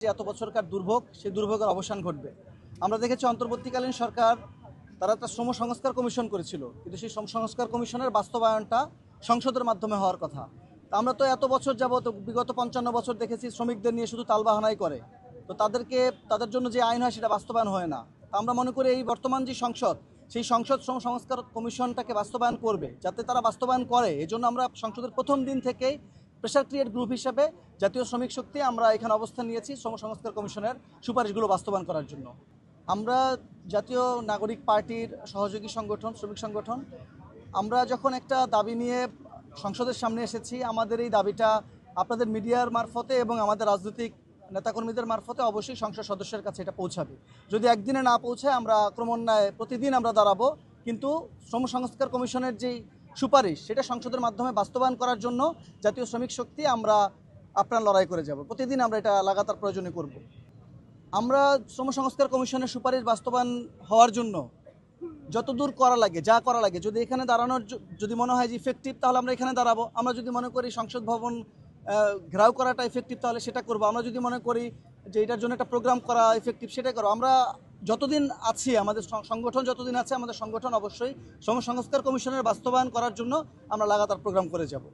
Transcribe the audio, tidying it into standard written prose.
যে এত বছরকার দুর্ভোগ, সেই দুর্ভোগের অবসান ঘটবে। আমরা দেখেছি অন্তর্বর্তীকালীন সরকার তারা একটা শ্রম সংস্কার কমিশন করেছিল, কিন্তু সেই শ্রম সংস্কার কমিশনের বাস্তবায়নটা সংসদের মাধ্যমে হওয়ার কথা। তা আমরা তো এত বছর যাবত, বিগত 55 বছর দেখেছি শ্রমিকদের নিয়ে শুধু তালবাহানাই করে। তো তাদের জন্য যে আইন হয় সেটা বাস্তবায়ন হয় না। তা আমরা মনে করি এই বর্তমান যে সংসদ, সেই সংসদ শ্রম সংস্কার কমিশনটাকে বাস্তবায়ন করবে, যাতে তারা বাস্তবায়ন করে। এজন্য আমরা সংসদের প্রথম দিন থেকেই প্রেশার ক্রিয়েট গ্রুপ হিসেবে জাতীয় শ্রমিক শক্তি আমরা এখানে অবস্থান নিয়েছি শ্রম সংস্কার কমিশনের সুপারিশগুলো বাস্তবায়ন করার জন্য। আমরা জাতীয় নাগরিক পার্টির সহযোগী সংগঠন, শ্রমিক সংগঠন, আমরা যখন একটা দাবি নিয়ে সংসদের সামনে এসেছি, আমাদের এই দাবিটা আপনাদের মিডিয়ার মারফতে এবং আমাদের রাজনৈতিক নেতাকর্মীদের মারফতে অবশ্যই সংসদ সদস্যের কাছে এটা পৌঁছাবে। যদি একদিনে না পৌঁছায় আমরা ক্রমান্বয়ে প্রতিদিন আমরা দাঁড়াবো, কিন্তু শ্রম সংস্কার কমিশনের যেই সুপারিশ সেটা সংসদের মাধ্যমে বাস্তবায়ন করার জন্য জাতীয় শ্রমিক শক্তি আমরা আপনার লড়াই করে যাব। প্রতিদিন আমরা এটা লাগাতার প্রয়োজনে করব। আমরা শ্রম সংস্কার কমিশনের সুপারিশ বাস্তবায়ন হওয়ার জন্য যতদূর করা লাগে, যা করা লাগে, যদি এখানে দাঁড়ানোর যদি মনে হয় যে ইফেক্টিভ, তাহলে আমরা এখানে দাঁড়াবো। আমরা যদি মনে করি সংসদ ভবন ঘেরাও করাটা ইফেক্টিভ, তাহলে সেটা করবো। আমরা যদি মনে করি যে এটার জন্য একটা প্রোগ্রাম করা ইফেক্টিভ, সেটাই করবো। আমরা যতদিন আছি, আমাদের সংগঠন যতদিন আছে, আমাদের সংগঠন অবশ্যই শ্রম সংস্কার কমিশনের বাস্তবায়ন করার জন্য আমরা লাগাতার প্রোগ্রাম করে যাব।